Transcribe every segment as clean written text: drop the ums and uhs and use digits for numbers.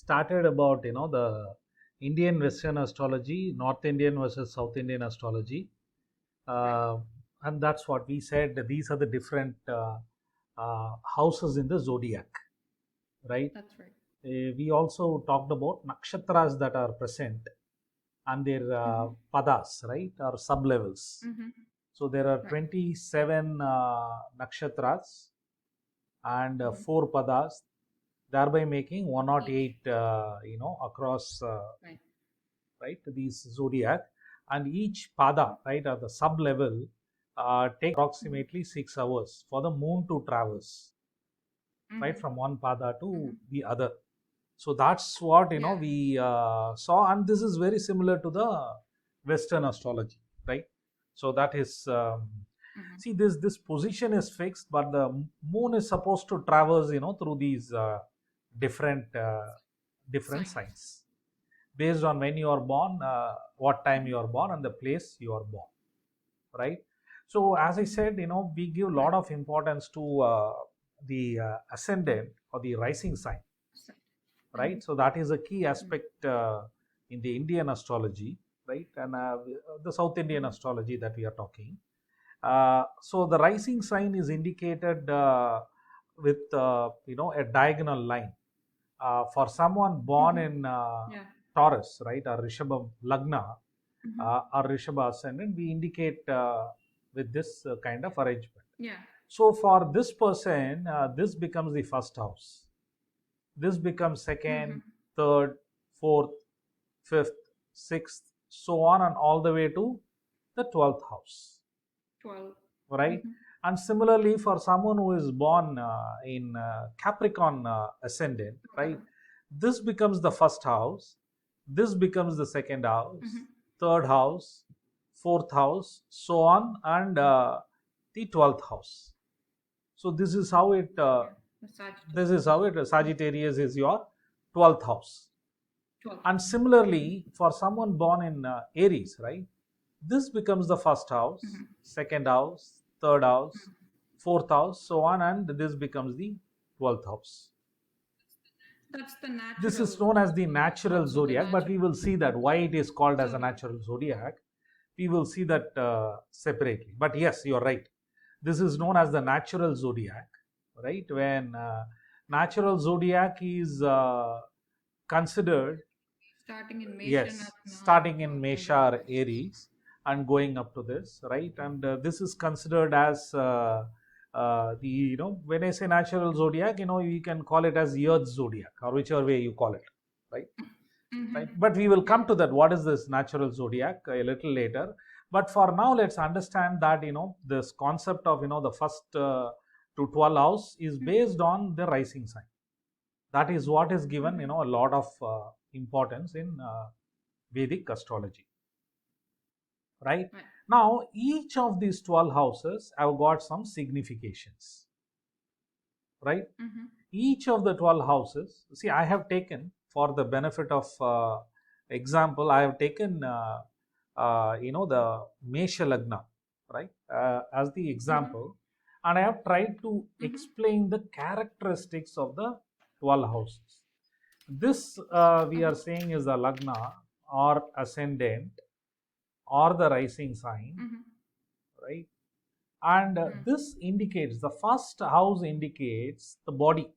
started about the Indian Western astrology, North Indian versus South Indian astrology, uh, and that's what we said. These are the different houses in the zodiac, right? That's right. We also talked about nakshatras that are present and their padas, right, or sub levels. So there are Right. 27 nakshatras and Mhm. 4 padas, thereby making 108 across Right. right these zodiac, and each pada, right, at the sub level take Mhm. approximately 6 hours for the moon to traverse, right, Mhm. from one pada to Mhm. the other. So that's what Yeah. we saw, and this is very similar to the Western astrology, right? So that is Mhm. see, this position is fixed, but the moon is supposed to traverse through these different Signs. signs based on when you are born, what time Mhm. you are born, and the place you are born, right? So as I Mhm. said, we give a lot Right. of importance to the ascendant or the rising sign, Sign. right? Mhm. So that is a key Mhm. aspect in the Indian astrology, right? And the South Indian Mhm. astrology that we are talking. So the rising sign is indicated with a diagonal line. For someone born Mhm. in Yeah. Taurus, right, or Rishabha Lagna, Mhm. or Rishabha ascendant, we indicate with this kind of arrangement. Yeah. So for this person, this becomes the first house. This becomes second, Mhm. third, fourth, fifth, sixth, so on and all the way to the 12th house, 12. right? Mhm. And similarly, for someone who is born in Capricorn ascendant, right, Total. this becomes the first house, this becomes the second house, Mhm. third house, fourth house, so on, and the 12th house. So this is how it. Yeah. The Sagittarius. Sagittarius is your 12th house. 12. And similarly, for someone born in Aries, right, this becomes the first house, Mhm. second house, third house, Mhm. fourth house, so on, and this becomes the 12th house. That's the This is natural known as the natural house of the zodiac, but natural we will see that why it is called as a zodiac. natural zodiac. We will see that separately. But yes, you're right. This is known as the natural zodiac, right? When natural zodiac is considered, Starting in Mesh and yes, starting in Mesha ending or in Aries and going up to this, right? And this is considered as the when I say natural zodiac, you can call it as Earth zodiac or whichever way you call it, right? Mhm. Right. But we will Yeah. come to that. What is this natural zodiac a little later? But for now, let's understand that this concept of the first to 12 house is Mhm. based on the rising sign. That is what is given Mhm. a lot of importance in Vedic astrology, right? Right. Now each of these 12 houses have got some significations, right? Mhm. Each of the 12 houses, see, I have taken for the benefit of example, I have taken the Mesha Lagna, right, as the Mhm. example, and I have tried to Mhm. explain the characteristics of the 12 houses. This we are Mhm. saying is the Lagna or ascendant or the rising sign, Mhm. right? And Mhm. this indicates, the first house indicates the body.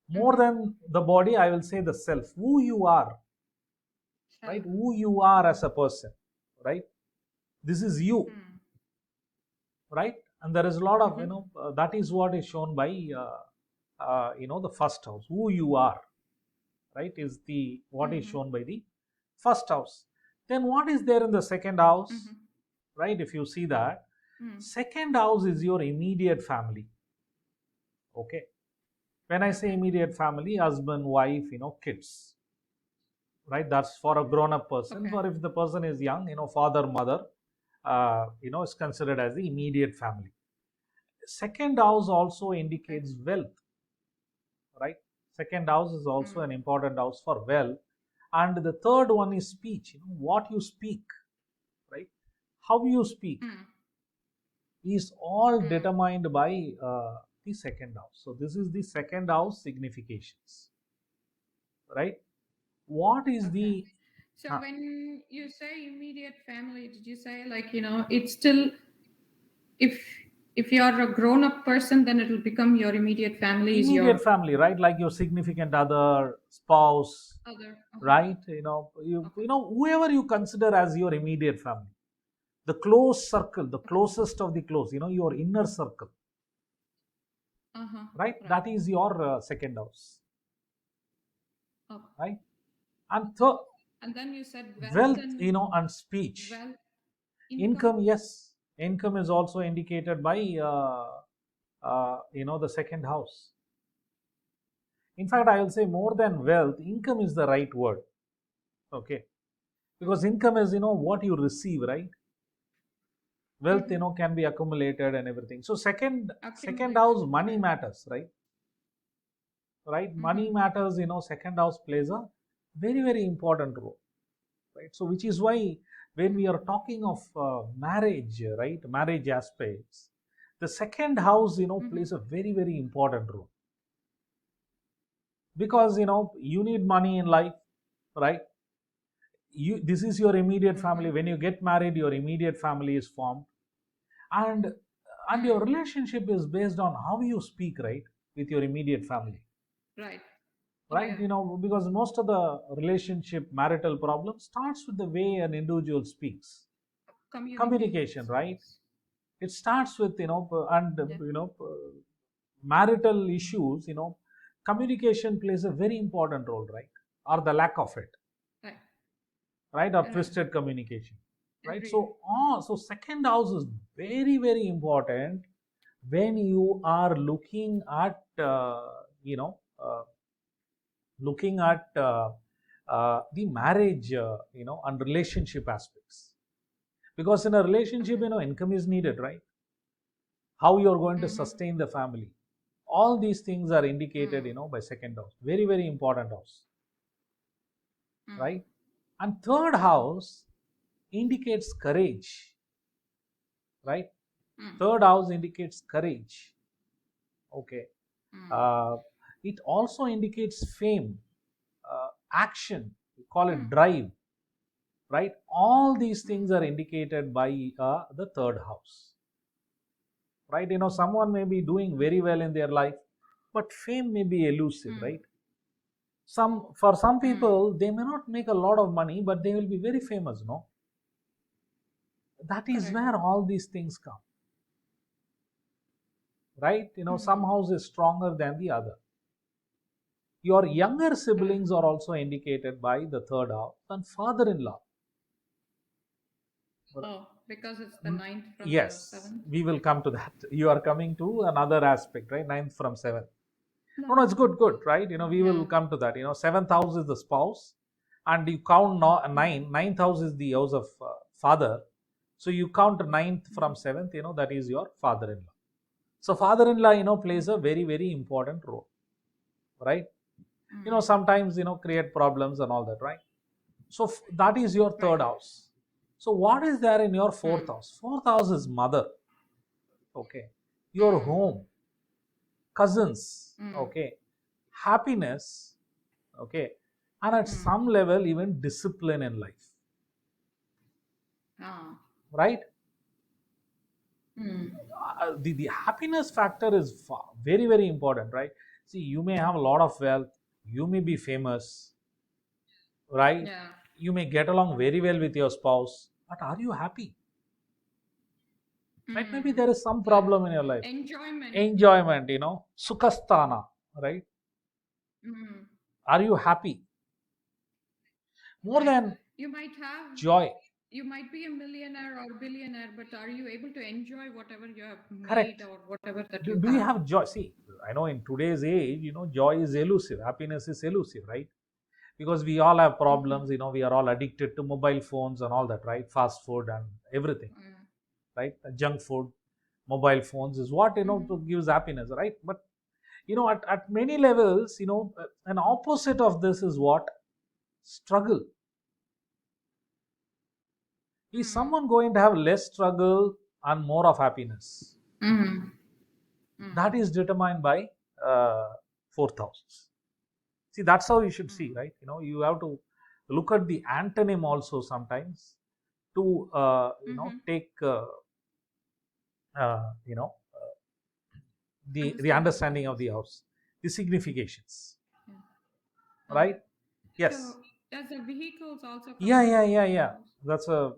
More Mhm. than the body, I will say the self, who you are, right? Self. Who you are Mhm. as a person, right? This is you, Mhm. right? And there is a lot of Mhm. that is what is shown by the first house, who you are, right, is the what is Mhm. shown by the first house. Then what is there in the second house, Mhm. right? If you see that, Mhm. second house is your immediate family. Okay, when I say Okay. immediate family, husband, wife, kids, right? That's for a grown up person. Okay. For if the person is young, father, mother, is considered as the immediate family. Second house also Okay. indicates wealth, right? Second house is also Mhm. an important house for wealth. And the third one is speech, what you speak, right? How you speak Mhm. is all Mhm. determined by the second house. So this is the second house significations. right? What is Okay. the So when you say immediate family, did you say like, it's still, if you're a grown-up person, then it'll become your immediate family is your immediate family, right? Like your significant other, spouse, other. right? Whoever you consider as your immediate family, the close circle, the closest of the close, your inner circle, right? That is your second house, Okay. right? And And then you said wealth, and and speech, wealth, income. Yes, income is also indicated by the second house. In fact, I will say more than wealth, income is the right word. Okay, because income is what you receive, right? Wealth can be accumulated and everything. So second house, money matters, right? Money matters. Second house plays a very, very important role, right? So which is why when we are talking of marriage, right, marriage aspects, the second house plays a very, very important role, because you need money in life, right? This is your immediate family. When you get married, your immediate family is formed, and your relationship is based on how you speak, right, with your immediate family, right? right? Because most of the relationship marital problem starts with the way an individual speaks. Communication, right? It starts with marital issues. Communication plays a very important role, right? Or the lack of it, right? Or twisted communication, right? So second house is very, very important when you are looking at the marriage and relationship aspects, because in a relationship income is needed, right? How you're going to sustain the family, all these things are indicated by second house. Very, very important house, right? And third house indicates courage, right? Third house indicates courage. Okay. It also indicates fame, action, we call it drive, right? All these things are indicated by the third house, right? Someone may be doing very well in their life, but fame may be elusive, right? For some people, they may not make a lot of money, but they will be very famous, no? That is where all these things come, right? Some house is stronger than the other. Your younger siblings are also indicated by the third house, and father-in-law. Because it's the ninth from the Yes, seventh. we will come to that. You are coming to another aspect, right? Ninth from seventh. No, it's good, right? We will come to that. Seventh house is the spouse, and you count ninth house is the house of father. So you count ninth from seventh, that is your father-in-law. So father-in-law, plays a very, very important role, right? Sometimes, create problems and all that, right? So that is your third house. So what is there in your fourth house? Fourth house is mother, okay? Your home, cousins, okay? Happiness, okay? And at some level, even discipline in life, right? The happiness factor is very, very important, right? See, you may have a lot of wealth, you may be famous, right? You may get along very well with your spouse, but are you happy? Right? Maybe there is some problem in your life. Enjoyment, sukhasthana, right? Are you happy? More than you might have joy. You might be a millionaire or billionaire, but are you able to enjoy whatever you have Correct. made or whatever that do you you have joy? See, I know in today's age, joy is elusive, happiness is elusive, right? Because we all have problems, we are all addicted to mobile phones and all that, right? Fast food and everything, right? Junk food, mobile phones is what gives happiness, right? But at many levels, an opposite of this is what? Struggle. Is someone going to have less struggle and more of happiness? That is determined by fourth house. See, that's how you should see, right? You have to look at the antonym also sometimes to take uh, you know the Understand the understanding of difference. the house, the significations, Yeah. right? Yes. So does the vehicles also come Yeah, under yeah, the yeah, fourth yeah. house? That's a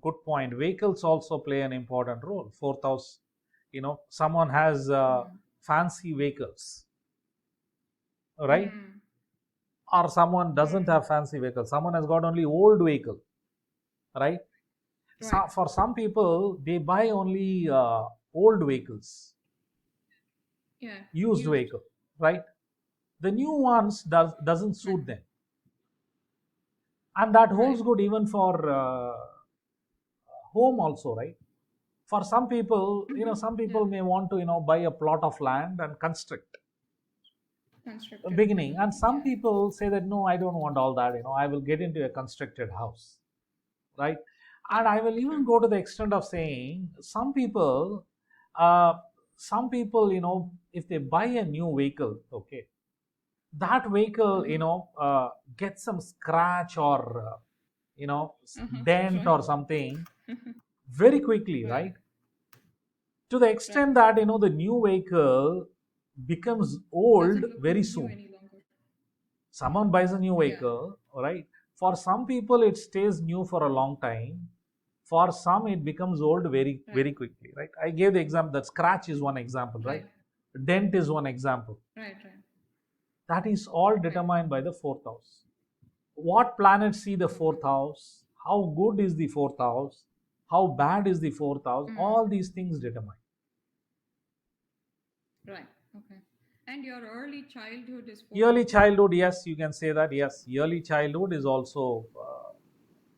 good point. Vehicles also play an important role. Fourth house, someone has Mm. fancy vehicles, right? Mm. Or someone doesn't Mm. have fancy vehicles. Someone has got only old vehicle, right? Right. For some people, they buy only old vehicles, Yeah. used Used. vehicle, right? The new ones doesn't Right. suit them, and that Right. holds good even for home also, right? For some people, some Yeah. people may want to buy a plot of land and construct a Constructed. beginning, and some Yeah. people say that no, I don't want all that, I will get into a constructed house, right? Yeah. And I will even True. go to the extent of saying uh, some people, if they buy a new vehicle, okay, that vehicle, gets some scratch or dent Right. or something very quickly, Right. right? To the Right. extent that the new vehicle becomes old Doesn't look very new soon. any longer. Someone buys a new Yeah. vehicle, right? For some people it stays new for a long time, for some it becomes old very Right. very quickly, right? I gave the example that scratch is one example, right? Right. Dent is one example. Right. Right. That is all Right. determined by the fourth house. What planets see the fourth house, how good is the fourth house, how bad is the fourth house, Mm. all these things determine. Right. Okay. And your early childhood is fourth Early house. childhood, yes, you can say that. Yes, early childhood is also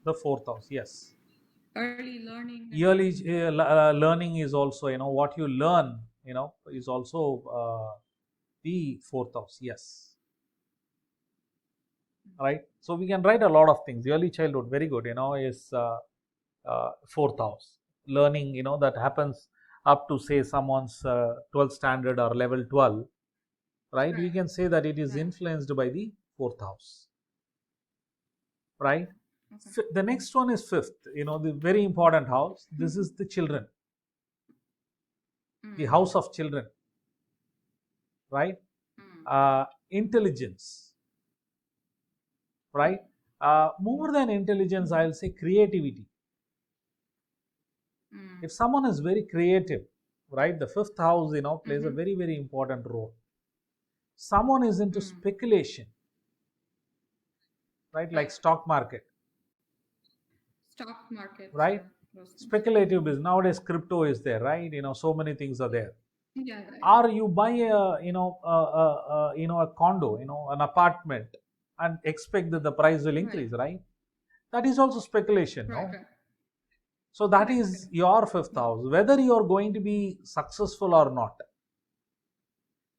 the fourth house. Yes, Early learning and early everything. learning is also, what you learn, is also the fourth house. Yes, right. So we can write a lot of things. Early childhood, very good. Is fourth house. Learning, that happens up to say someone's 12th standard or level 12, right? We Right. can say that it is Right. influenced by the fourth house, right? Okay. The next one is fifth, the very important house. This is the children, the Mm. house of children, right? Mm. Intelligence, right? More than intelligence, I'll say creativity. Mm. If someone is very creative, right, the fifth house, plays a Mm-hmm. very, very important role. Someone is into Mm. speculation, right, like Right. stock market, Stock markets, right? yeah, those things. Speculative business. Nowadays, crypto is there, right? So many things are there. Yeah, yeah, yeah. Or you buy a condo, an apartment, and expect that the price will Right. increase, right? That is also speculation, Right. no? Right. So that Correct. is Correct. your fifth Yeah. house, whether you are going to be successful or not.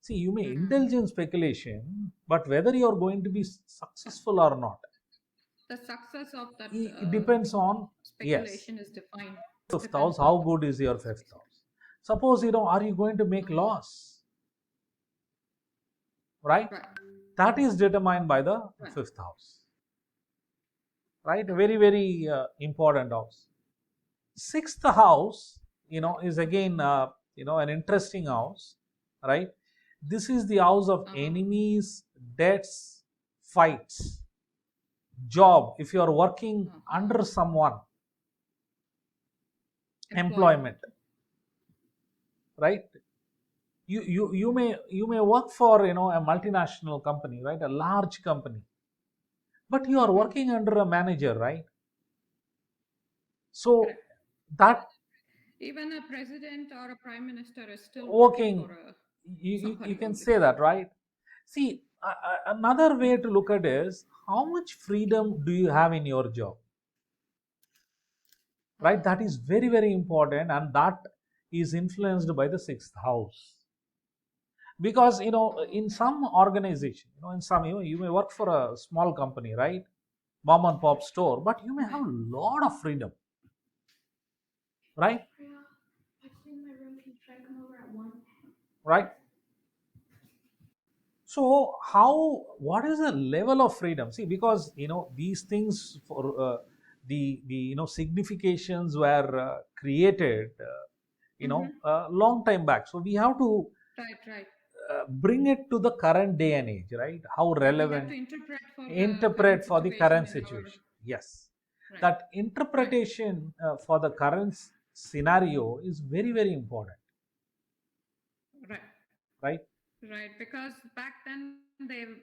See, you may Mm. indulge in speculation, but whether you are going to be Yeah. successful or not, The success of that it depends on, yes, speculation is defined. fifth house. Depends How on the good is your fifth house? Suppose, are you going to make uh, loss, right? right. That is determined by the Right. fifth house, right? Okay. Very, very important house. Sixth house, is again, an interesting house, right? This is the house of Uh-huh. enemies, debts, fights, job. If you are working under someone, Employment. employment, right? You may work for a multinational company, right? A large company, but you are Mm-hmm. working under a manager, right? So Correct. that Even a president or a prime minister is still working working, for a you somebody can only. say that, right? See, another Yeah. way to look at it is how much freedom do you have in your job, right? Uh-huh. That is very, very important, and that is influenced by the sixth house. Because in Okay. some organization, in some, you may work for a small company, right? Mom and pop store, but you may have Right. a lot of freedom, right? Yeah. I in my room. Can you try to come over at 1? Right. So what is the level of freedom? See, because these things for the significations were created long time back, so we have to Right, right. bring it to the current day and age, right? How We have relevant, to interpret for the interpret current for the situation current in our. situation. Yes, Right, that right, interpretation for the current scenario is very, very important, right. right? Right, because back then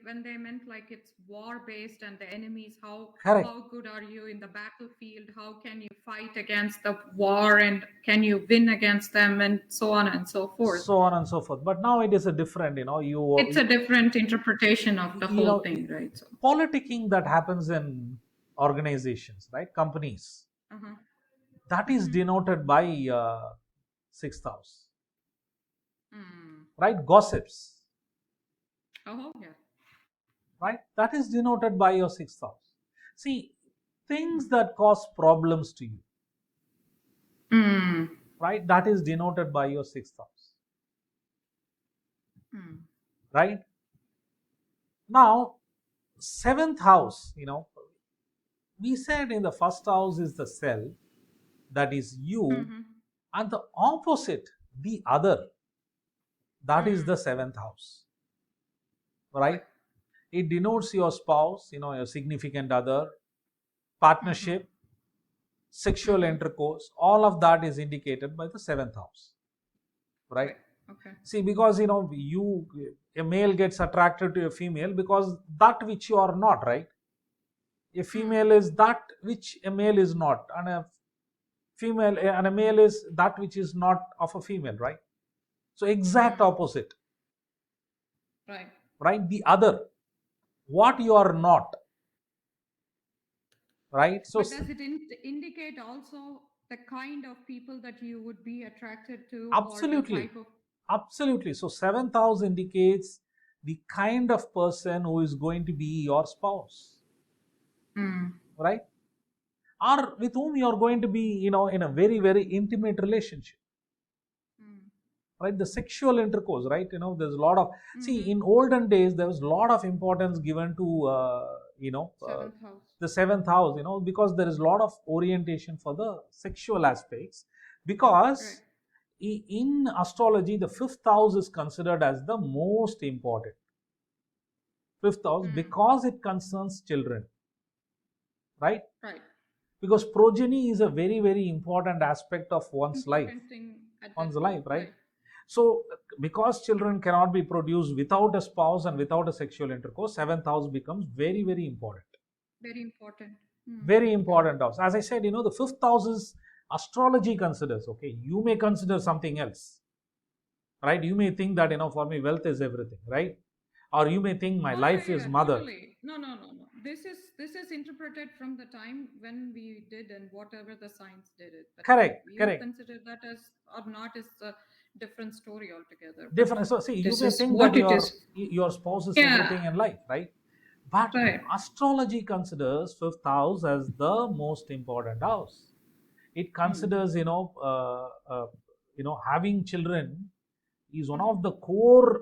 when they meant like it's war based and the enemies, how Correct. good are you in the battlefield? How can you fight against the war and can you win against them and so on and so forth. So on and so forth. But now it is a different, It's a different interpretation of the you whole know thing, right? So, politicking that happens in organizations, right? Companies, uh-huh. that is Mm-hmm. denoted by sixth house, Mm. right? Gossips, Oh, yeah. right? That is denoted by your sixth house. See, things Mm. that cause problems to you, Mm. right? That is denoted by your sixth house, Mm. right? Now, seventh house, we said in the first house is the self, that is you, Mm-hmm. and the opposite, the other, that is Mm. the seventh house, Right. right? It denotes your spouse, your significant other, Mm-hmm. partnership, sexual Mm-hmm. intercourse, all of that is indicated by the seventh house, right? Right. Okay. See, because you a male gets attracted to a female because that which you are not, right? A Mm. female is that which a male is not, and a male is that which is not of a female, right? So exact Mm. opposite, Right. right? The other, what you are not, right? So But does it indicate also the kind of people that you would be attracted to or the absolutely, type of. absolutely. So seventh house indicates the kind of person who is going to be your spouse, Mm. right? Or with whom you are going to be, in a very, very intimate relationship, Mm. right? The sexual intercourse, right? There's a lot of, see, Mm-hmm. in olden days there was a lot of importance given to Seventh house. the seventh house, because there is a lot of orientation for the sexual aspects, because Right. in astrology the fifth house is considered as the most important, fifth house, Mm. because it concerns children, right? Right. Because progeny is a very, very important aspect of one's life, Important thing at one's that point. life, right? Right. So, because children cannot be produced without a spouse and without a sexual intercourse, seventh house becomes very, very important. Very important. Mm. Very Got important it. house. As I said, the fifth house is astrology considers. Okay, you may consider something else, right? You may think that for me wealth is everything, right? Or you may think my Oh yeah, life yeah, is yeah, mother. totally. No, no, no, no. This is interpreted from the time when we did and whatever the science did it. But if Correct, you correct. consider that as or not is a different story altogether. But Different. So see, you this may is think that what it is. your spouse is Yeah. everything in life, right? But Right. astrology considers fifth house as the most important house. It Mm. considers, having children is one Mm-hmm. of the core,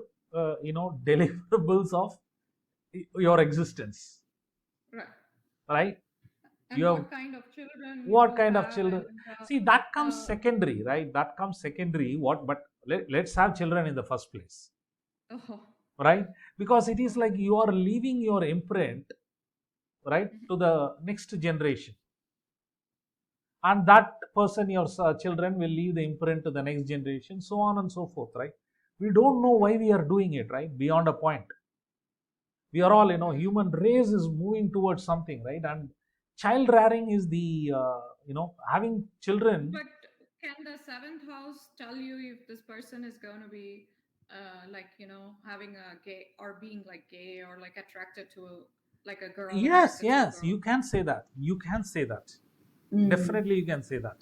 deliverables of your existence, Right. right? You And have what kind of children you what will kind of have children? and See, that comes the secondary, right? That comes secondary. What? But let's have children in the first place, oh, right? Because it is okay. like you are leaving your imprint, right, Mhm. to the next generation, and that person, your children, will leave the imprint to the next generation, so on and so forth, right? We don't know Mhm. why we are doing it, right? Beyond a point, we are all, Mm. human race is moving towards something, right? And child rearing is the, having children. But can the seventh house tell you if this person is going to be like having a gay or being like gay or like attracted to like a girl Yes, attracted to a yes, girl? you can say that. You can say that. Mm. Definitely, you can say that.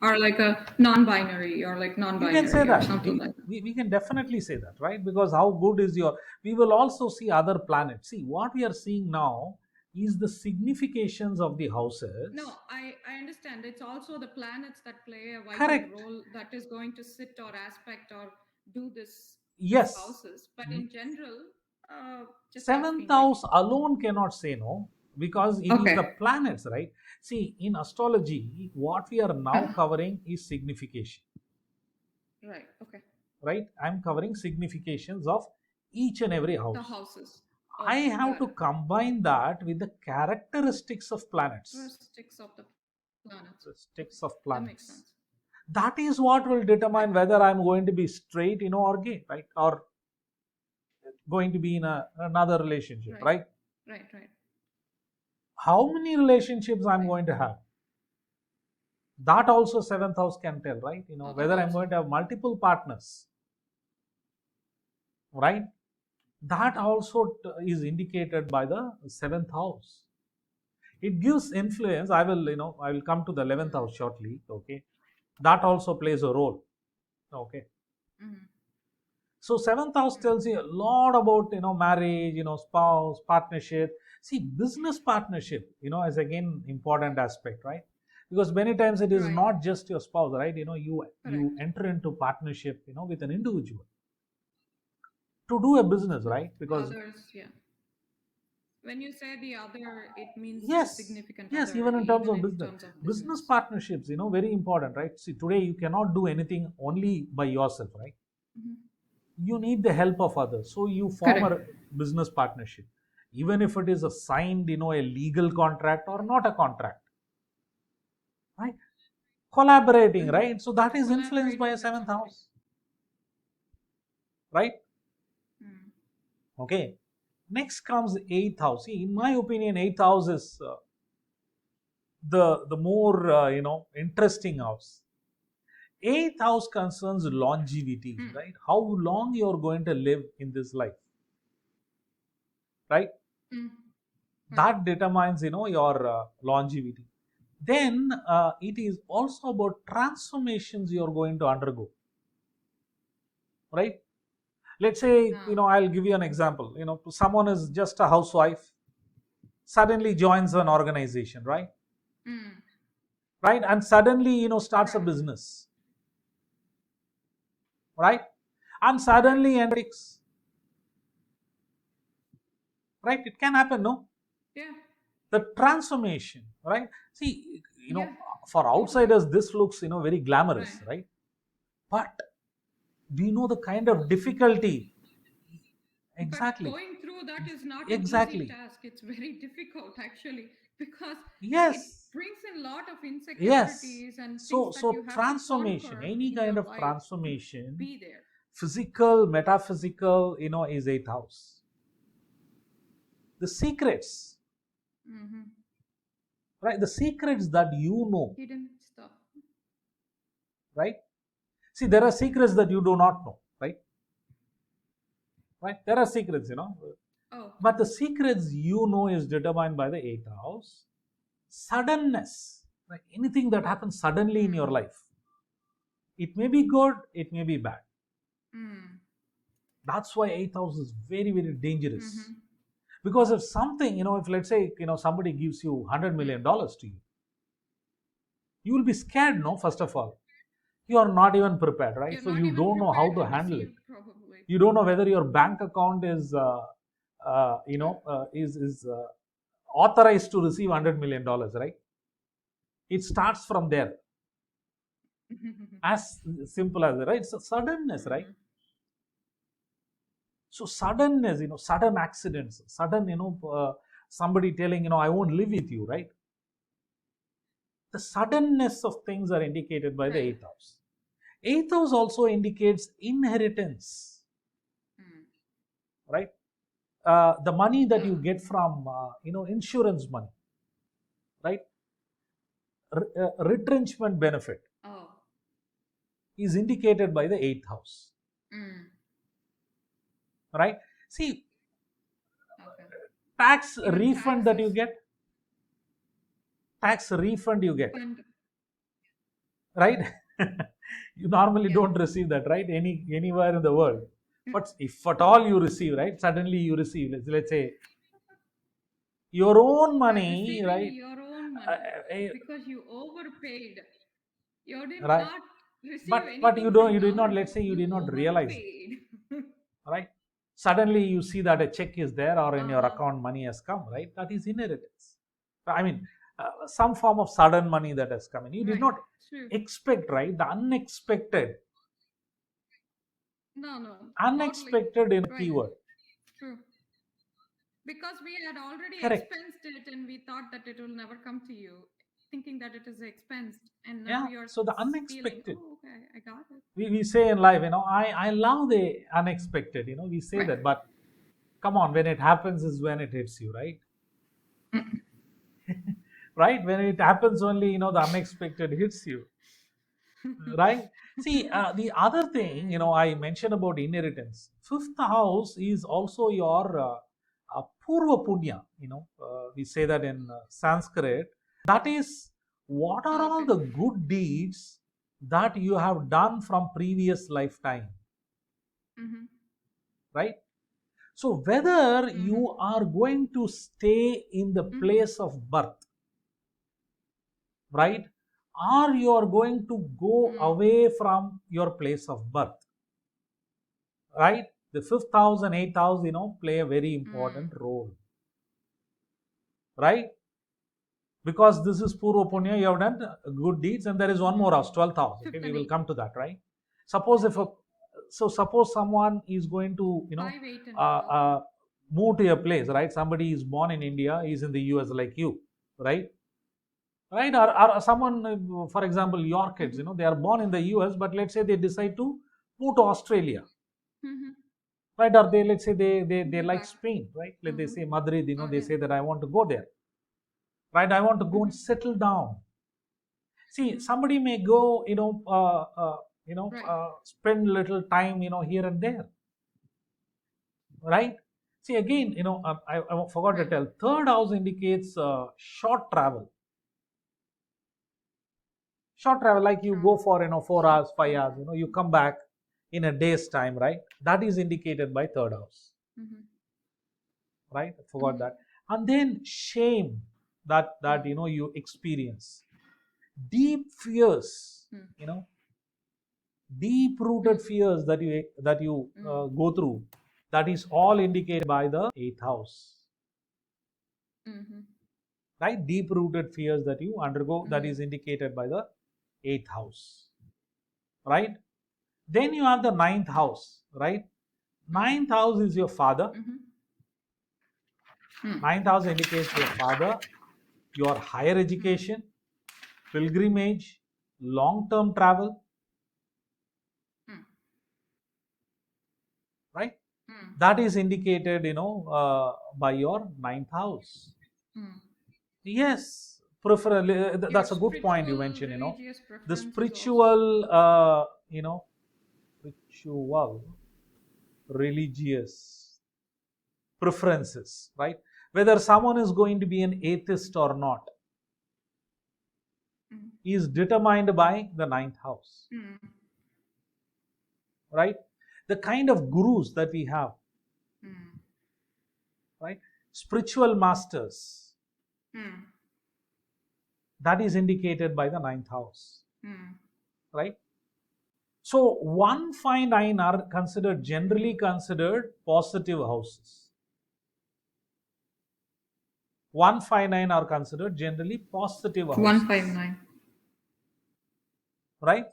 Or like a non-binary or like You can say non-binary or that. something like that. We can definitely say that, right? Because how good is your. We will also see other planets. See, what we are seeing now is the significations of the No, houses. I understand. It's also the planets that play a vital Correct. role that is going to sit or aspect or do this these Yes. houses. But in general, Just Seventh asking, like. house alone cannot say no, because it is the Okay. planets, right? See, in astrology, what we are now covering is signification, Right. Okay. right? I'm covering significations of each and every The house. houses. I Okay, have got to it. combine that with the characteristics of planets. Characteristics of the planets. Okay, Characteristics of that makes planets. sense. That is what will determine Right. whether I'm going to be straight, or gay, right? Or going to be in another relationship, Right. right? Right. Right. How many relationships I'm Right. going to have? That also seventh house can tell, right? That Whether I'm also. going to have multiple partners, right? That also is indicated by the seventh house. It gives influence. I will come to the 11th Mm. house shortly. Okay, that also plays a role. Okay, Mm. so seventh house Mm. tells you a lot about marriage, spouse, partnership. See, business partnership, is again important aspect, right? Because many times it is Right. not just your spouse, right? You Correct. enter into partnership, with an individual to do a business, So right? Because others, yeah. When you say the other, it means the yes, significant yes, other, even in terms even of in business, terms of business business. partnerships, very important, right? See, today you cannot do anything only by yourself, right? Mhm. You need the help of others, so you form Correct. a business partnership, even if it is a signed, a legal contract or not a contract, right? Collaborating, Mm. right? So that is influenced by a Collaborating with seventh somebody. house, right? Mm. Okay, next comes eighth house. See, in my opinion, eighth house is the more interesting house. Eighth house concerns longevity, Mm. right? How long you're going to live in this life, right? Mm. Right. That determines your longevity. Then it is also about transformations you're going to undergo, right? Let's say, Ah. I'll give you an example. Someone is just a housewife, suddenly joins an organization, right? Mm. Right, and suddenly starts a Right. business, right? And Right. suddenly enters, right? It can happen, no? Yeah. The transformation, right? See, Yeah. for Totally. outsiders this looks very Right. glamorous, right? But do you know the kind of difficulty? But Exactly, going through that is not an easy exactly. task. It's very difficult, actually, because it Yes, brings in a lot of yes. insecurities and things that you So have to transformation, conquer any in your kind of life to transformation, be there. physical, metaphysical, is eighth house. The secrets, Mm-hmm. right? The secrets that Hidden stuff. right? See, there are secrets that you do not know, right? Right? There are secrets, Oh. but the secrets is determined by the eighth house. Suddenness, right? Anything that happens suddenly in Mm. your life, it may be good, it may be bad. Mm. That's why eighth house is very, very dangerous. Mm-hmm. Because if something, if let's say, somebody gives you Mm. $100 million to you, you will be scared, no? First of all, you are not even prepared, right? You're So not you even don't know how prepared to to handle it. receive, probably. You don't know whether your bank account is authorized to receive $100 million, right? It starts from there, Mm-hmm. as simple as that, right? So suddenness, right? So suddenness, sudden accidents, sudden, somebody telling, I won't live with you, right? The suddenness of things are indicated by the Right. eighth house. Eighth house also indicates inheritance, Mm. right? The money that you Oh. get from, insurance money, right? Retrenchment benefit Oh. is indicated by the eighth house, Mm. right? See, Okay. tax Even refund that you taxes. get, tax refund you get, Fund. right? You normally Yeah. don't receive that, right? Anywhere in the world. Mm. But if at all you receive, right? Suddenly you receive, let's say, your own You're money, receiving right? your own Uh, money uh, because you overpaid. You did right? not receive But anything you from did not. Let's government. say you You did not realize it, overpaid. right? Suddenly you see that a check is there or in your Uh-huh. account money has come, right? That is inheritance. I mean, some form of sudden money that has come in. You did Right. not True. expect, right? The unexpected. No. Totally. Unexpected in Right. keyword. True. Because we had already Correct. expensed it and we thought that it will never come to you, thinking that it is expensed, and now Yeah. you're So the feeling, unexpected. oh, okay, I got it. We say in life, I love the unexpected, we say Right. that, but come on, when it happens is when it hits you, right? Right? When it happens only, the unexpected hits you, right? See, the other thing, I mentioned about inheritance. Fifth house is also your Purva Punya, we say that in Sanskrit. That is, what are all Okay. the good deeds that you have done from previous lifetime, Mm-hmm. right? So, whether Mm-hmm. you are going to stay in the Mm-hmm. place of birth, right? Or you are going to go away from your place of birth, right? The fifth house and eighth house, play a very important role, right? Because this is Purva Punya, you have done good deeds, and there is one more house, 12th house. Okay, we will come to that, right? Suppose suppose someone is going to, 5, 8, and uh, 12. uh, move to a place, right? Somebody is born in India, is in the US like you, right? Right? Or someone, for example, your kids, they are born in the US, but let's say they decide to move to Australia, Mm-hmm. right? Or let's say they Go like back. Spain, right? Like they Mm-hmm. say Madrid, they Okay. say that I want to go there, right? I want to go and Mm-hmm. settle down. See, Mm-hmm. somebody may go, Right. spend little time, here and there, right? See, again, I forgot to Right. tell. Third house indicates short travel. Short travel, like you Sure. go for 4 hours, 5 hours, Okay. you come back in a day's time, right? That is indicated by third house, Mm-hmm. right? I forgot Mm-hmm. that. And then shame that Mm-hmm. you experience, deep fears, Mm-hmm. deep rooted fears that you Mm-hmm. go through, that is all indicated by the eighth house, Mm-hmm. right? Deep rooted fears that you undergo, that Mm-hmm. is indicated by the eighth house, right? Then you have the ninth house, right? Ninth house is your father. Mm-hmm. Mm-hmm. Ninth house indicates your father, your higher education, pilgrimage, long term travel, Mm-hmm. right? Mm-hmm. That is indicated, by your ninth house. Mm-hmm. Yes, preferably, Your that's a good point you spiritual, mentioned, religious the preferences also. spiritual, ritual, religious preferences, right? Whether someone is going to be an atheist or not Mm-hmm. is determined by the ninth house, Mm-hmm. right? The kind of gurus that we have, Mm-hmm. right? Spiritual masters, Mm-hmm. that is indicated by the ninth house, Mm-hmm. right? So 1, 5, 9 are considered, generally considered positive houses. 1, 5, 9 are considered generally positive houses, 159. right?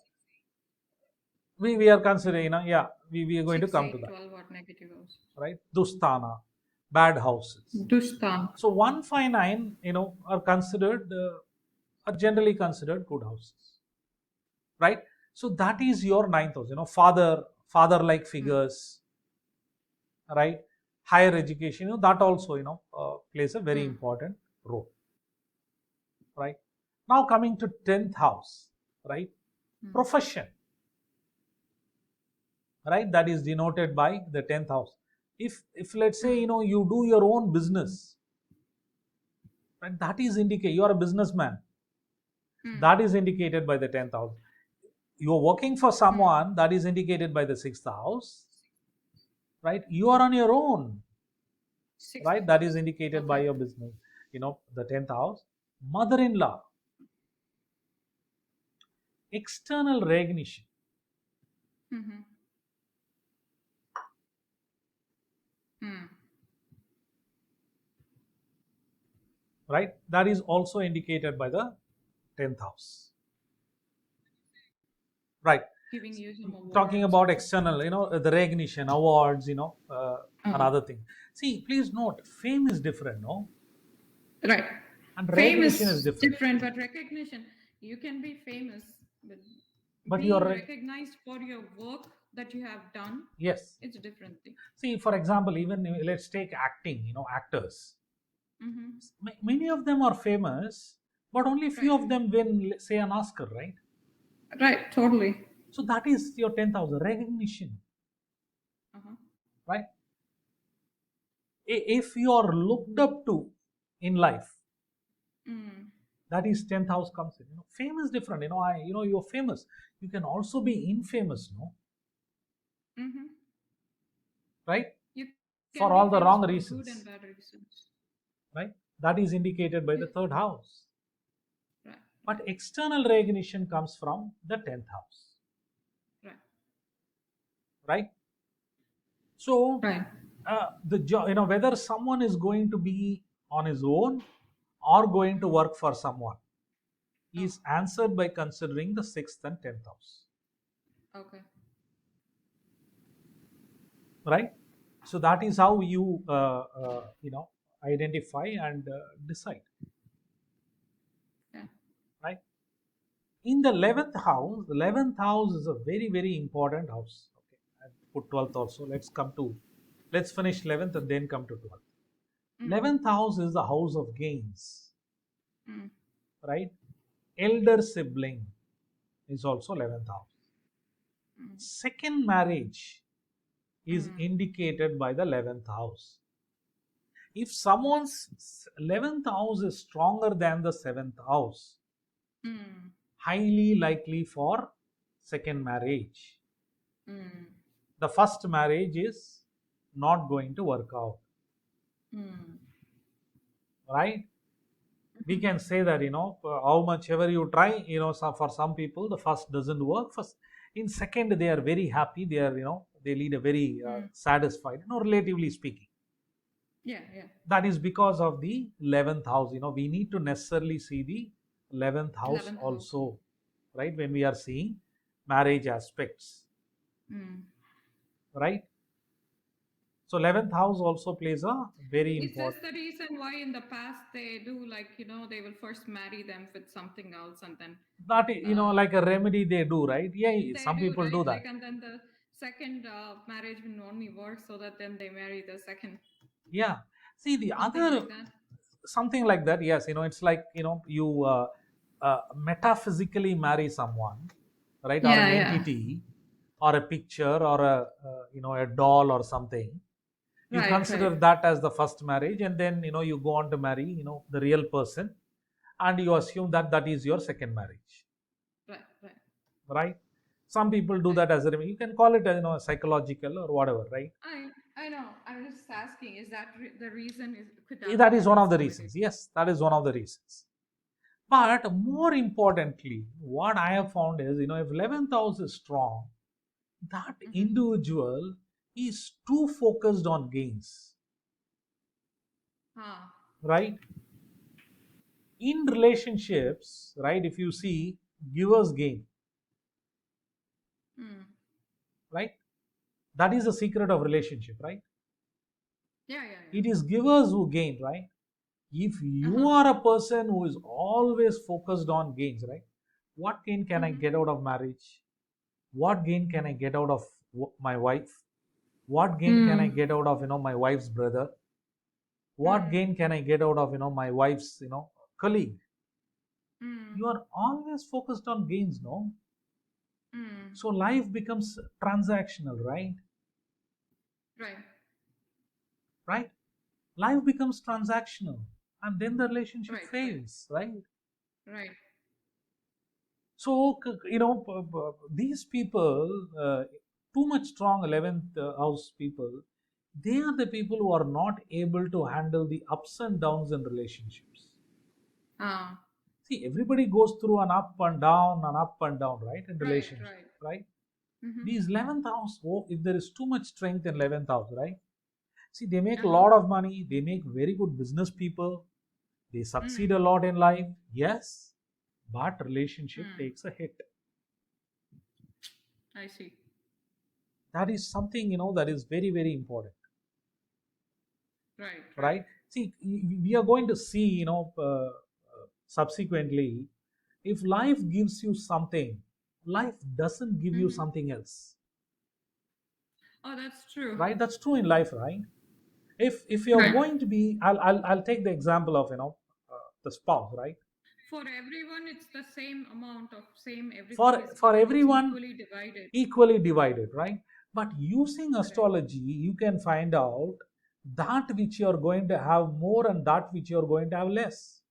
We are considering, yeah, we are going to 6, come to 8, that, 12 are negative houses. right? Dustana, bad houses. Dustan. So 1, 5, 9, are considered, are generally considered good houses, right? So that is your ninth house, father like figures, right? Higher education, that also, plays a very Mm. important role, right? Now coming to 10th house, right? Mm. Profession, right? That is denoted by the 10th house. If let's say, you do your own business, right? That is indicate you are a businessman. Mm. That is indicated by the 10th house. You are working for someone, that is indicated by the 6th house, right? You are on your own, 6th right? That is house. indicated by Okay. your business, the 10th house. Mother-in-law, external recognition, Mm-hmm. Mm. right? That is also indicated by the 10th house, right? Giving you some Talking awards or about something. external, the recognition, awards, Uh-huh. another thing. See, please note, fame is different, no? Right. And Fame recognition is is different. different, but recognition, you can be famous, but But being recognized for your work that you have done, yes. it's a different thing. See, for example, even let's take acting, actors. Mm-hmm. Many of them are famous, but only few Right. of them win, say, an Oscar, right? Right. Totally. So that is your 10th house, recognition, Uh-huh. right? If you are looked up to in life, Mm. that is 10th house comes in. Fame is different. You're famous. You can also be infamous, no? Mm-hmm. Right? You For can be all the famous wrong for good and reasons, bad reasons. right? That is indicated by Yeah. the third house. Right. But external recognition comes from the 10th house, Right. right? So, Right. the job, whether someone is going to be on his own or going to work for someone Oh. is answered by considering the 6th and 10th house, Okay. right? So that is how you identify and decide, Yeah. right? In the 11th house is a very, very important house. Okay, I put 12th also. Let's finish 11th and then come to 12th. Mm. 11th house is the house of gains, Mm. right? Elder sibling is also 11th house. Mm. Second marriage is Mm. indicated by the 11th house. If someone's 11th house is stronger than the 7th house, Mm. highly likely for second marriage. Mm. The first marriage is not going to work out, Mm. right? We Mhm. can say that, how much ever you try, for some people the first doesn't work. First, in second they are very happy. They lead a very Mm. satisfied, relatively speaking. Yeah. Yeah. That is because of the 11th house. We need to necessarily see the 11th house 11th house. also, right, when we are seeing marriage aspects, Mm. right? So 11th house also plays a very Is this important. the reason why in the past they do, like, they will first marry them with something else and then That uh, like a remedy they do, right? Yeah, they some do, people do right? Like, that. and then the second marriage will only work so that then they marry the second, Yeah. See, the something other like that. something like that. Yes, it's like, you metaphysically marry someone, right, or Yeah, an yeah. entity, or a picture, or a doll or something. You Right, consider right, that as the first marriage, and then you go on to marry the real person, and you assume that that is your second marriage, right, right, right? Some people do right. that as a you can call it psychological or whatever, right? I know. I'm just asking. Is that the reason? Could that That be is the one of the reason why they? reasons. Yes, that is one of the reasons. But more importantly, what I have found is, if 11th house is strong, that Mm-hmm. individual is too focused on gains, Ah. right? In relationships, right, if you see, givers gain, Mm. right? That is the secret of relationship, right? Yeah, yeah, It is givers who gain, right? If yeah. you Uh-huh. are a person who is always focused on gains, right? What gain can I Mm-hmm. get out of marriage? What gain can I get out of my wife? What gain can I Mm. get out of my wife's brother? What Mm. gain can I get out of my wife's colleague? Mm. You are always focused on gains, no? Mm. So life becomes transactional, right? Right, Right? Life becomes transactional, and then the relationship right, right, fails, right? right. So these people, too much strong 11th house people, they are the people who are not able to handle the ups and downs in relationships. Ah. See, everybody goes through an up and down, an up and down, right, in Right, relationship, right. right? Mm-hmm. These 11th house, if there is too much strength in 11th house, right, See, they make a Uh-huh. lot of money, they make very good business people, they succeed a lot in life, yes, but relationship takes a hit. I see. That is something, that is very, very important, Right, right. right? See, we are going to see, subsequently, if life gives you something, life doesn't give you Mm-hmm. something else, Oh, that's true. right? That's true in life, right? If you're Right. going to be, I'll take the example of, the spouse, right? For everyone, it's the same amount of same, for everything is for given, it's everyone, equally divided. equally divided, right? But using Correct. astrology, you can find out that which you're going to have more and that which you're going to have less.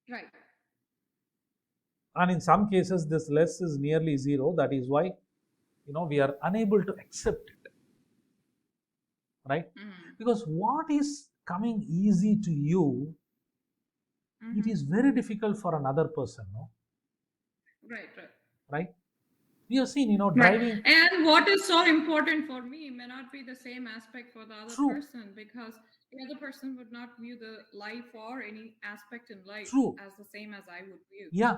Right. And in some cases, this less is nearly zero. That is why, we are unable to accept it, right? Mm-hmm. Because what is coming easy to you, it Mm-hmm. is very difficult for another person, no? Right, right. Right? We have seen, Right. driving. And what is so important for me may not be the same aspect for the other True, person, because the other person would not view the life or any aspect in life true. as the same as I would view. Yeah,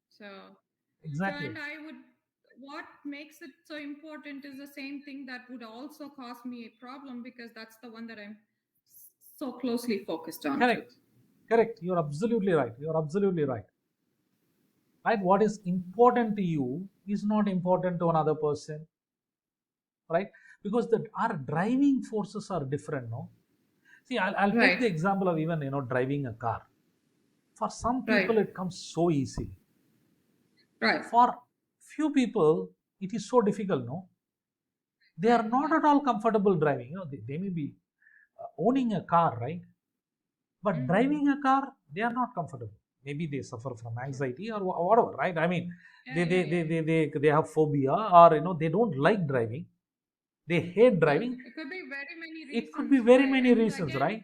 So, exactly. and I would, what makes it so important is the same thing that would also cause me a problem, because that's the one that I'm so closely focused on too. Correct. Correct. You're absolutely right. You're absolutely right. Right? What is important to you is not important to another person, right? Because our driving forces are different, no? See, I'll take Right, the example of even, driving a car. For some right, people, it comes so easily. right, For few people, it is so difficult, no? They are right, not right. at all comfortable driving. They may be owning a car, right? But Mm-hmm. driving a car, they are not comfortable. Maybe they suffer from True. anxiety or whatever, right? I mean, Yeah, they yeah, they, yeah. they, they, they have phobia, or they don't like driving. They hate Yeah, driving. it could be very many It could be reasons, very right? many And reasons, again, right?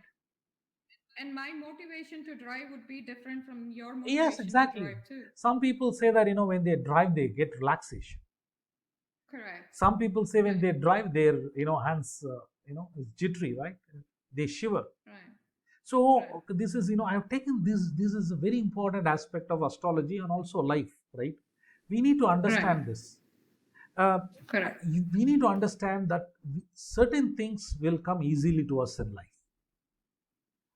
and my motivation to drive would be different from your Yes, motivation to exactly. drive too. Some people say that when they drive, they get relaxation. Correct. Some people say when Right, they drive, their hands is jittery, right? They shiver. right, right, So this is, I've taken this. This is a very important aspect of astrology and also life, right? We need to right. understand this. Uh, Correct. we need to understand that certain things will come easily to us in life,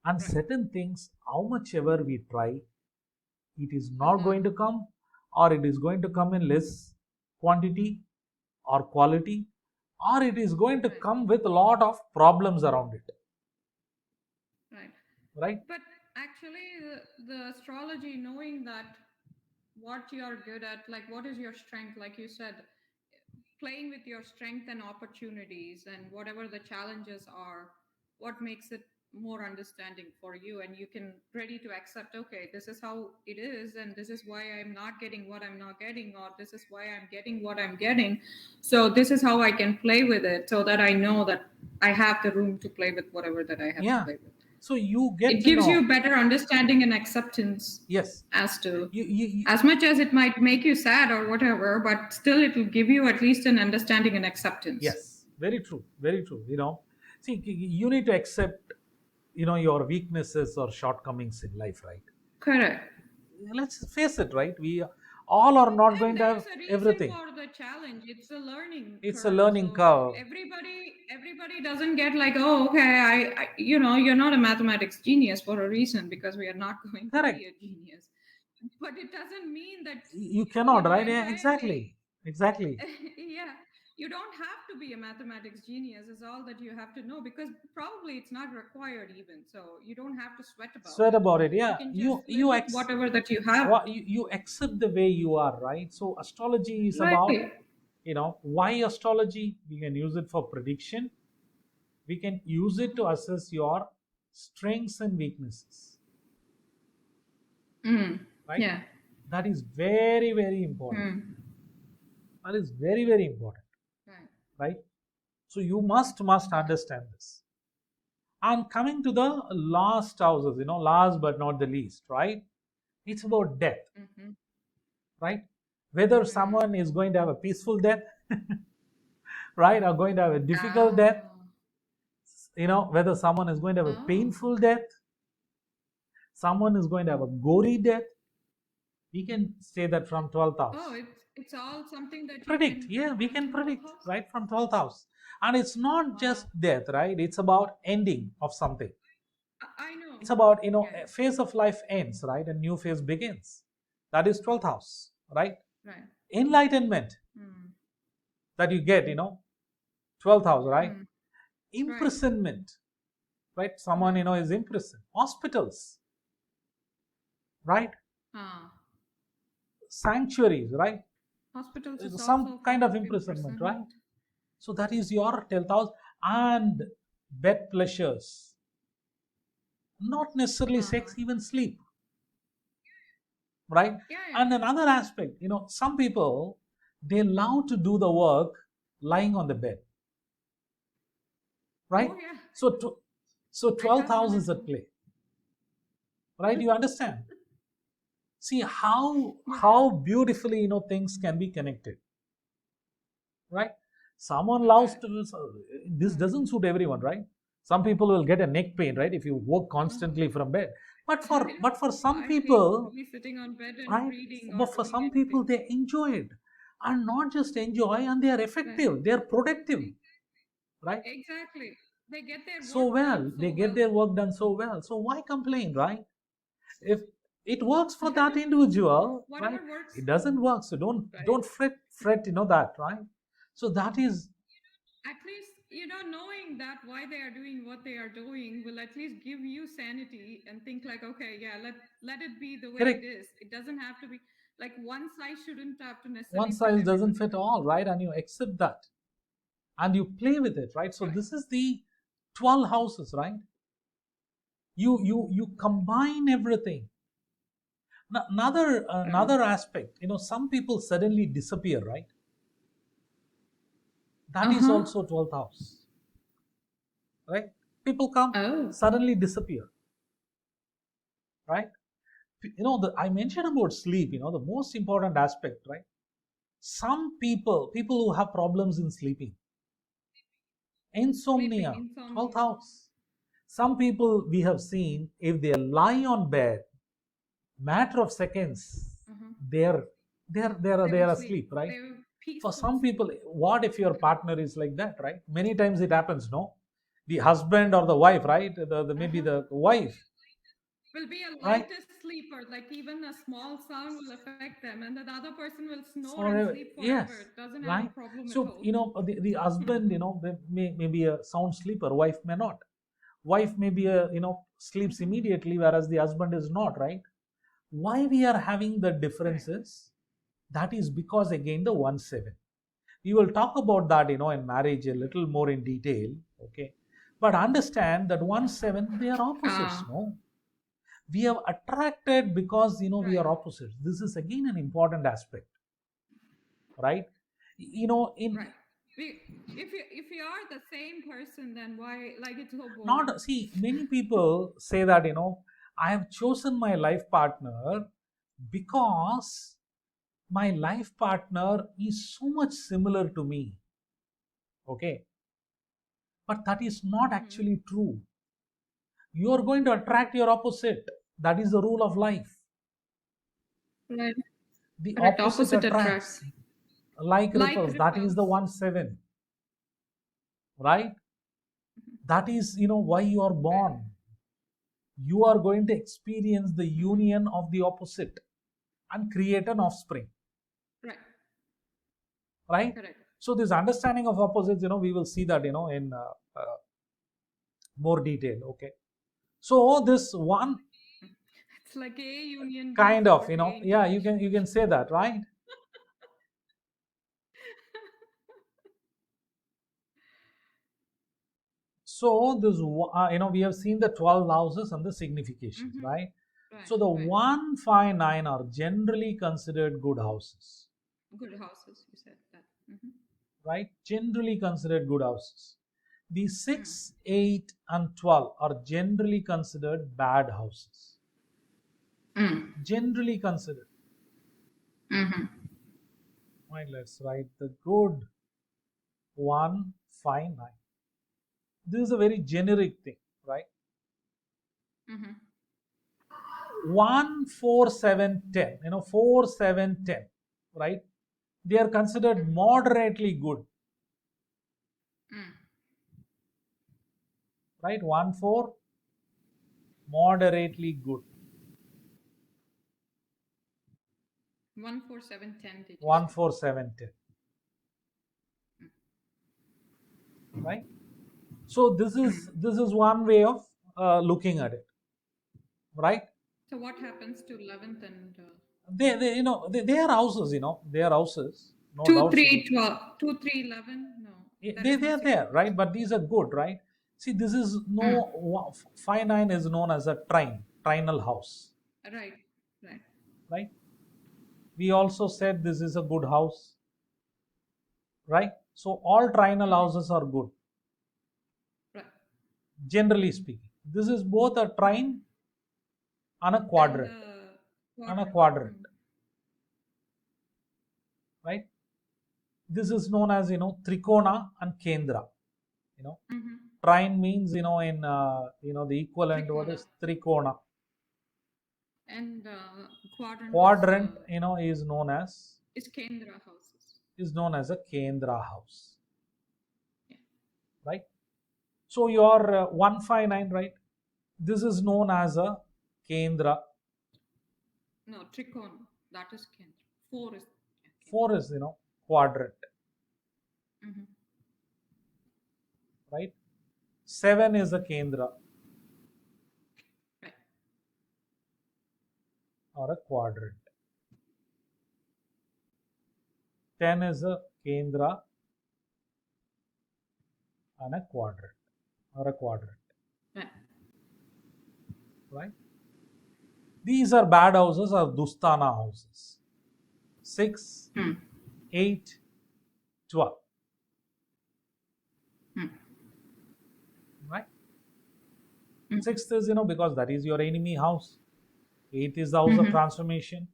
and Right. certain things, how much ever we try, it is not Will going not. to come, or it is going to come in less quantity or quality, or it is going to Right, come with a lot of problems around it, right. right? But actually, the astrology, knowing that what you're good at, like what is your strength, like you said, playing with your strength and opportunities and whatever the challenges are, what makes it more understanding for you, and you can ready to accept, okay, this is how it is, and this is why I'm not getting what I'm not getting, or this is why I'm getting what I'm getting, so this is how I can play with it, so that I know that I have the room to play with whatever that I have to Yeah. play with. So you get It to gives you know. better understanding and acceptance, Yes. as to, You as much as it might make you sad or whatever, but still it will give you at least an understanding and acceptance. Yes, very true, very true. See, you need to accept, your weaknesses or shortcomings in life, right? Correct. Let's face it, right? We all are not going And to there have is a reason everything. for the challenge. It's a learning It's a curve. learning So curve. everybody doesn't get like, oh, okay, you're not a mathematics genius for a reason, because we are not going to Correct. be a genius. But it doesn't mean that, You cannot, right? Yeah, entirely. exactly, exactly. Yeah, you don't have to be a mathematics genius is all that you have to know, because probably it's not required even, so you don't have to sweat about Sweat it. about it. You Yeah, can just you live you with ex whatever that you have. what you accept the way you are, right? So astrology is about, Right, why astrology. We can use it for prediction. We can use it to assess your strengths and weaknesses, mm. right? Yeah. That is very, very important. Mm. That is very, very important, Right. right? So you must Yeah. understand this. And coming to the last houses, last but not the least, right? It's about death, Mm-hmm. right? Whether Mm. someone is going to have a peaceful death, right, or going to have a difficult death, Ah. whether someone is going to have a Oh. painful death, someone is going to have a gory death. We can say that from 12th house. Oh, it's all something that Predict. you Yeah, we can can from 12th predict house? right from 12th house. And it's not Wow. just death, right? It's about ending of something. I know. It's about, Yeah. a phase of life ends, right? A new phase begins. That is 12th house, right? Right. Enlightenment Hmm. that you get, 12th house, right? Hmm. Right. Imprisonment, right? Someone, Right. is imprisoned. Hospitals, right? Ah. Sanctuaries, right? Hospitals is also Some a kind form of of imprisonment, right? imprisonment. So that is your 12th house. And bed pleasures, not necessarily sex, Uh-huh. even sleep, right? Yeah, And yeah. another aspect, some people, they love to do the work lying on the bed, right? Oh, yeah. So I 12th have done house it is at too. play, right? You understand? See how Yeah. how beautifully, things can be connected, right? Someone loves Right. to, this doesn't suit everyone, right? Some people will get a neck pain, right, if you work Oh, constantly from bed. but I for know. but for some I hate to people, be sitting on bed and right, reading or but for doing some people anything. they enjoy it, and not just enjoy, and they are Right. effective, they are productive, right? Exactly. They get their So work well, done they so get well. their work done so well, so why complain, right? If it works for I that know. individual, right, Whatever works, it doesn't work, so don't right? don't fret, that, right? So that is At least, knowing that why they are doing what they are doing will at least give you sanity and think like, okay, yeah, let it be the way it correct. is. It doesn't have to be like one size shouldn't have to One necessarily fit size doesn't everybody, fit right? all, right? And you accept that and you play with it, right? So Right. this is the 12 houses, right? You combine everything. Oh. Another aspect, some people suddenly disappear, right? That is Uh-huh. also 12th house, right? People come, Oh. suddenly disappear, right? I mentioned about sleep, the most important aspect, right? Some people who have problems in sleeping, Sleeping, insomnia, 12th insomnia. house. Some people we have seen, if they lie on bed, matter of seconds, Uh-huh. they're They will they're sleep. asleep, right? They will For peaceful some sleep. people, what if your partner is like that, right? Many times it happens, no? The husband or the wife, right? Maybe Uh-huh. the wife, Will be a right? lightest sleeper, like even a small sound will affect them, and then the other person will snore and Forever, sleep forever. yes, Doesn't have a right? problem at So all. the husband, may be a sound sleeper, wife may not. Wife may be a, sleeps Uh-huh. immediately, whereas the husband is not, right? Why we are having the Right. differences? That is because, again, the 1-7. We will talk about that, in marriage a little more in detail, okay? But understand that 1-7, they are opposites, Ah, no? We have attracted because, we right, are opposites. This is again an important aspect, right? In right. We, if you are the same person, then why like it's so boring? not see, many people say that, I have chosen my life partner because my life partner is so much similar to me, okay? But that is not Mm-hmm. actually true. You are going to attract your opposite. That is the rule of life. Right. The Correct. opposite Opposite attracts attracts. like Like ripples. That is the repels. 1-7, right? Mhm. That is, why you are Right. born. You are going to experience the Mm-hmm. union of the opposite and create an offspring, Right. right? Correct. So this understanding of opposites, we will see that, in more detail, okay? So this one It's like A union B kind of, 48. yeah, you can say that, right? So this, we have seen the 12 houses and the significations, Mm-hmm. right? Right. So the Right. 1-5-9 are generally considered good houses, Good houses. You said that. Mm-hmm. right? Generally considered good houses. The Mm. 6, 8, and 12 are generally considered bad houses. Mm. Generally considered. Mm-hmm. Right, let's write the good 1-5-9. This is a very generic thing, right? Mm-hmm. 1, 4, 7, 10. 4, 7, 10, right? They are considered moderately good, Mm. right? 1, 4, moderately good. 1, 4, 7, 10. Did you 1, say? 4, 7, 10, right? So this is one way of looking at it, right? So what happens to 11th and They are houses, they are houses, no 2, doubts about 3, 12, 2, 3, 11? No, it. that They is they not are there, right? signification. But these are good, right? See, this is Mm. no 5, 9 is known as a trinal house, Right, right, right? We also said this is a good house, right? So all trinal houses are good, right. generally speaking. This is both a trine and a And quadrant, and a quadrant. quadrant, right? This is known as trikona and kendra. You know, Mm-hmm. trine means in the equivalent what Trikona. is trikona. And quadrant Quadrant is Kendra houses. is known as a kendra house, Yeah. right? So your 159, right? This is known as a kendra. No, Trikona. That is Kendra. 4 is yeah, 4 is quadrant, Kendra. Mm-hmm. right? 7 is a kendra Right. or a quadrant. 10 is a kendra and a quadrant or a quadrant, Right. right? These are bad houses or dustana houses. 6, Mm. 8, 12, Mm. right? Mm. 6th is because that is your enemy house. 8th is the house of Mm-hmm. transformation.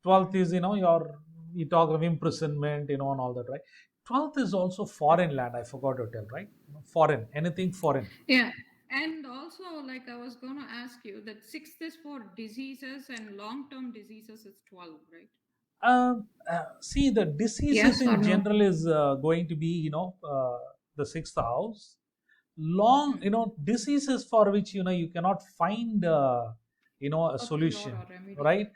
12th is your we talk of imprisonment, and all that, right? 12th is also foreign land. I forgot to tell, right? Foreign, anything foreign. Yeah. And also, like I was going to ask you, that 6th is for diseases and long-term diseases is 12, right? See, the diseases Yes or in no? general is going to be the 6th house. Long, Mm. diseases for which you cannot find a A cure solution, or remedy. right?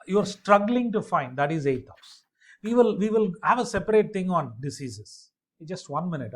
You're struggling to find, that is 8th house. We will have a separate thing on diseases. Just 1 minute.